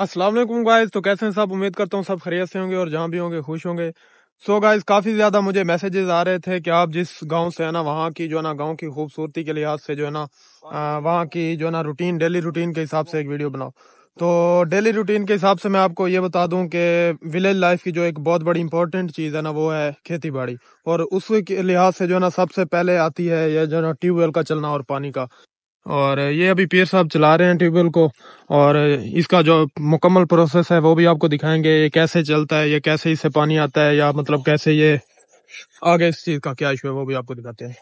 अस्सलाम वालेकुम गाइस। तो कैसे हैं सब? उम्मीद करता हूँ सब खैरियत से होंगे और जहाँ भी होंगे खुश होंगे। सो गाइस, काफ़ी ज़्यादा मुझे मैसेजेस आ रहे थे कि आप जिस गांव से है ना, वहाँ की जो है ना गांव की खूबसूरती के लिहाज से जो है ना वहाँ की जो है ना रूटीन, डेली रूटीन के हिसाब से एक वीडियो बनाओ। तो डेली रूटीन के हिसाब से मैं आपको ये बता दूं कि विलेज लाइफ की जो एक बहुत बड़ी इंपॉर्टेंट चीज़ है ना, वो है खेती बाड़ी। और उसके लिहाज से जो है ना सबसे पहले आती है ये जो है ना ट्यूबवेल का चलना और पानी का। और ये अभी पीर साहब चला रहे हैं ट्यूबवेल को, और इसका जो मुकम्मल प्रोसेस है वो भी आपको दिखाएंगे। ये कैसे चलता है, ये कैसे इससे पानी आता है, या मतलब कैसे ये आगे इस चीज़ का क्या इशू है वो भी आपको दिखाते हैं।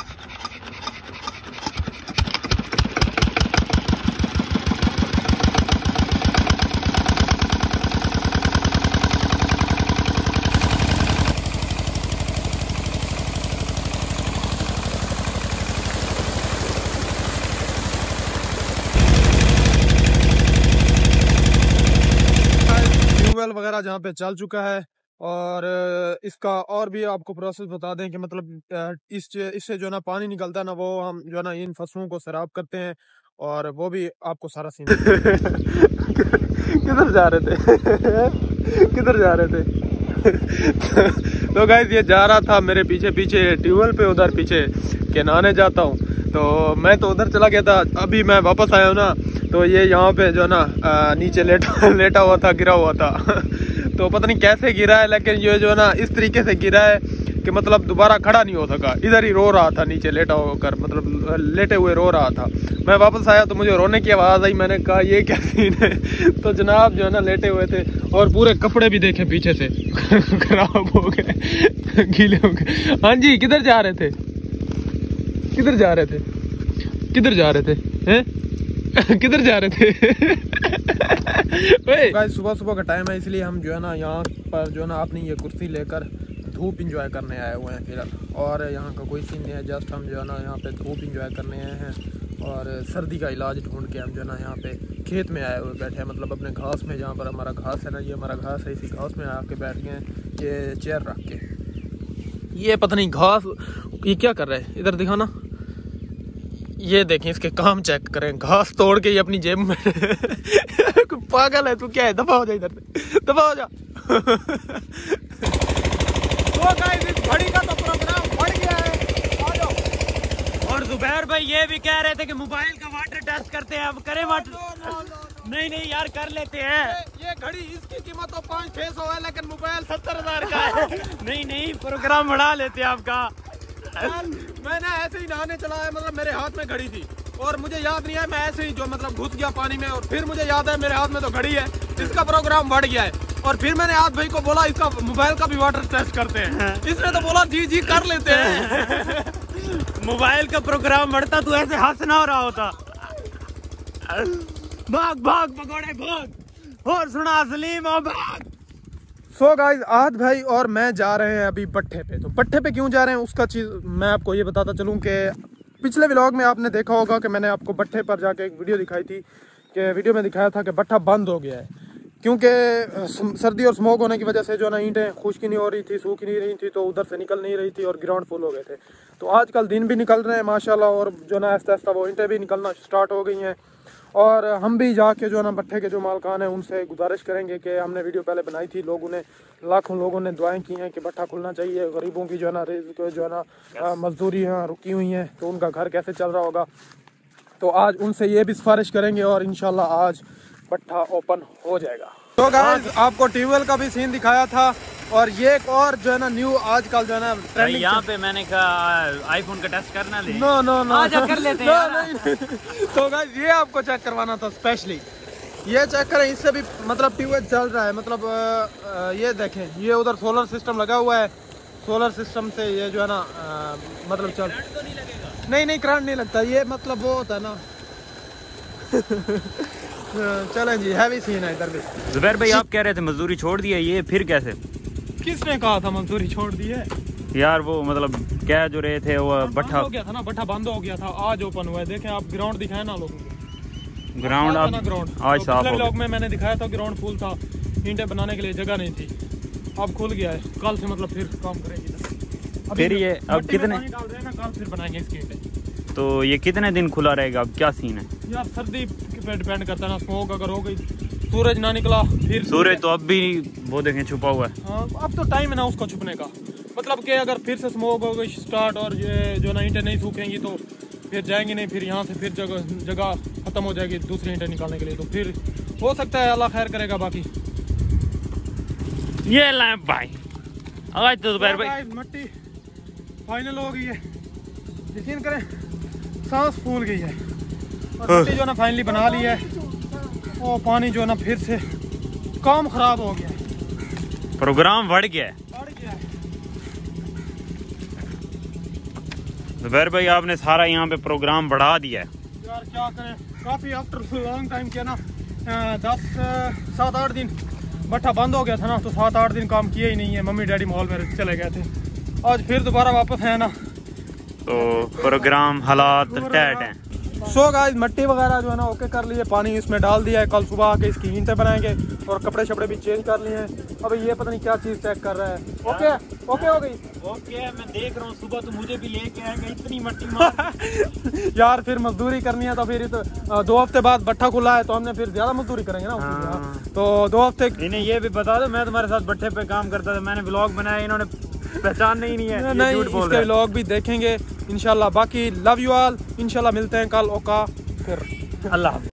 ट्यूबवेल वगैरह जहाँ पे चल चुका है, और इसका और भी आपको प्रोसेस बता दें कि मतलब इससे जो है ना पानी निकलता है ना, वो हम जो है ना इन फसलों को सैराब करते हैं, और वो भी आपको सारा सीन किधर जा रहे थे? किधर जा रहे थे? तो गाइस, ये जा रहा था मेरे पीछे पीछे ट्यूबवेल पे, उधर पीछे के नहाने जाता हूँ। तो मैं तो उधर चला गया था, अभी मैं वापस आया हूँ ना, तो ये यहाँ पे जो है ना नीचे लेटा हुआ था, गिरा हुआ था। तो पता नहीं कैसे गिरा है, लेकिन ये जो है ना इस तरीके से गिरा है कि मतलब दोबारा खड़ा नहीं हो सका, इधर ही रो रहा था नीचे लेटा होकर, मतलब लेटे हुए रो रहा था। मैं वापस आया तो मुझे रोने की आवाज़ आई, मैंने कहा ये क्या सीन है? तो जनाब जो है ना लेटे हुए थे, और पूरे कपड़े भी देखे पीछे से खराब हो गए, गीले हो गए। हाँ जी, किधर जा रहे थे? किधर जा रहे थे? किधर जा रहे थे? हैं? किधर जा रहे थे? गाइस, सुबह सुबह का टाइम है, इसलिए हम जो है ना यहाँ पर जो है ना अपनी ये कुर्सी लेकर धूप इंजॉय करने आए हुए हैं फिलहाल। और यहाँ का कोई सीन नहीं है, जस्ट हम जो है ना यहाँ पे धूप इंजॉय करने आए हैं, और सर्दी का इलाज ढूंढ के हम जो है ना यहाँ पे खेत में आए हुए बैठे हैं, मतलब अपने घास में, जहाँ पर हमारा घास है ना, ये हमारा घास है, इसी घास में आके बैठ गए हैं ये चेयर रख के। ये पता नहीं घास ये क्या कर रहे हैं, इधर दिखा ना, ये देखें इसके काम चेक करें, घास तोड़ के ये अपनी जेब में पागल है तू, क्या है? दफा हो जा इधर से, दफा हो जा। तो गाइस, इस घड़ी का तो प्रोग्राम बढ़ गया है, आ जाओ। और जुबैर भाई ये भी कह रहे थे कि मोबाइल का वाटर टेस्ट करते हैं, अब करें वाटर? नहीं नहीं यार, कर लेते हैं। ये घड़ी इसकी कीमत तो 500-600 है, लेकिन मोबाइल 70,000 का है। नहीं नहीं, प्रोग्राम बढ़ा लेते हैं आपका। मैंने ऐसे ही नहाने चला है, मतलब मेरे हाथ में घड़ी थी, और मुझे याद नहीं है, मैं ऐसे ही जो मतलब घुस गया पानी में, और फिर मुझे याद है मेरे हाथ में तो घड़ी है, इसका प्रोग्राम बढ़ गया है। और फिर मैंने आज भाई को बोला इसका मोबाइल का भी वाटर टेस्ट करते हैं, इसने तो बोला जी जी कर लेते हैं। मोबाइल का प्रोग्राम बढ़ता तो ऐसे हंस ना हो रहा होता। भाग भाग पकौड़े भाग, और सुना सलीम और भाग। सो गाइस, आज भाई और मैं जा रहे हैं अभी भट्ठे पे। तो भट्ठे पे क्यों जा रहे हैं उसका चीज़ मैं आपको ये बताता चलूँ कि पिछले व्लॉग में आपने देखा होगा कि मैंने आपको भट्ठे पर जाके एक वीडियो दिखाई थी, कि वीडियो में दिखाया था कि भट्ठा बंद हो गया है, क्योंकि सर्दी और स्मोक होने की वजह से जो ना ईंटें खुश्क नहीं हो रही थी, सूख नहीं रही थी, तो उधर से निकल नहीं रही थी, और ग्राउंड फुल हो गए थे। तो आजकल दिन भी निकल रहे हैं माशाल्लाह, और जो ना आहिस्ता आहिस्ता वो ईंटें भी निकलना स्टार्ट हो गई हैं। और हम भी जाके जो है ना भट्ठे के जो मालकान हैं उनसे गुजारिश करेंगे कि हमने वीडियो पहले बनाई थी, लोगों ने, लाखों लोगों ने दुआएं की हैं कि भट्ठा खुलना चाहिए, गरीबों की जो है ना रिज़्क़ जो है ना मजदूरी यहाँ रुकी हुई हैं, तो उनका घर कैसे चल रहा होगा। तो आज उनसे ये भी सिफारिश करेंगे, और इंशाल्लाह आज भट्ठा ओपन हो जाएगा। तो गाइस, आपको ट्यूबवेल का भी सीन दिखाया था, और ये एक और जो है ना न्यू आजकल जो है ना ट्रेंडिंग, यहाँ पे मैंने कहा आईफोन का टेस्ट करना ले। नो नो नो, आजा कर लेते हैं। नहीं। तो गाइस, ये आपको चेक करवाना था स्पेशली, ये चेक करें, इससे भी मतलब ट्यूबवेल चल रहा है, मतलब ये देखें, ये उधर सोलर सिस्टम लगा हुआ है, सोलर सिस्टम से ये जो है ना मतलब चल, तो नहीं लगेगा? नहीं करंट नहीं लगता, ये मतलब वो होता है ना। चलें जी, हैवी सीन है इधर भी। जुबैर भाई आप कह रहे थे मजदूरी छोड़ दी है, ये फिर कैसे? किसने कहा था मजदूरी छोड़ दी है? यार वो मतलब कह जो रहे थे वो भट्ठा हो गया था ना, भट्ठा बंद हो गया था, आज ओपन हुआ है। देखें आप, ग्राउंड दिखाए ना लोगों को, ग्राउंड आज साफ हो गया। में मैंने दिखाया था ग्राउंड फुल था, ईंटें बनाने के लिए जगह नहीं थी, अब खुल गया है, कल से मतलब फिर काम करेंगे। फिर ये अब कितने डाल रहे हैं ना, कल फिर बनाएंगे इसकी ईंटें। तो ये कितने दिन खुला रहेगा, अब क्या सीन है? यार सर्दी पे डिपेंड करता है ना, स्मोक अगर हो गई, सूरज ना निकला फिर सूरज तो अब भी वो देखें छुपा हुआ है। हाँ, अब तो टाइम है ना उसको छुपने का। मतलब कि अगर फिर से स्मोक हो गई स्टार्ट और ये जो ना ईंटें नहीं सूखेंगी तो फिर जाएंगे नहीं, फिर यहाँ से फिर जगह ख़त्म हो जाएगी दूसरी ईंटें निकालने के लिए। तो फिर हो सकता है अल्लाह खैर करेगा। बाकी ये लैंप भाई आज तो दोपहर भाई मट्टी फाइनल हो गई है, यकीन करें सांस फूल गई है। और मट्टी जो ना फाइनली बना ली है। और पानी जो ना फिर से काम खराब हो गया है, प्रोग्राम बढ़ गया है। जुबैर भाई आपने सारा यहाँ पे प्रोग्राम बढ़ा दिया है यार, क्या करें। काफ़ी आफ्टर लॉन्ग टाइम किया ना, 7-8 दिन भट्ठा बंद हो गया था ना, तो 7-8 दिन काम किया ही नहीं है। मम्मी डैडी मॉल में चले गए थे, आज फिर दोबारा वापस है ना, तो प्रोग्राम हालात टैट हैं। सो गाइस मट्टी वगैरह जो है ना ओके कर लिए, पानी इसमें डाल दिया है। कल सुबह आके इसकी ईंटें बनाएंगे और कपड़े शपड़े भी चेंज कर लिए हैं। अभी ये पता नहीं क्या चीज़ चेक कर रहा है। ओके ओके हो गई। ओके मैं देख रहा हूँ, सुबह तो मुझे भी लेके आएगा इतनी मट्टी मार। यार फिर मजदूरी करनी है तो फिर तो 2 हफ्ते बाद भट्ठा खुला है तो हमने फिर ज्यादा मजदूरी करेंगे ना। हाँ। तो 2 हफ्ते इन्हें ये भी बता दो, मैं तुम्हारे साथ भट्ठे पे काम करता था, मैंने व्लॉग बनाया, इन्होंने पहचान नहीं है। नहीं, इसके व्लॉग भी देखेंगे इंशाल्लाह। बाकी लव यू ऑल, इंशाल्लाह मिलते हैं कल। ओका फिर अल्लाह।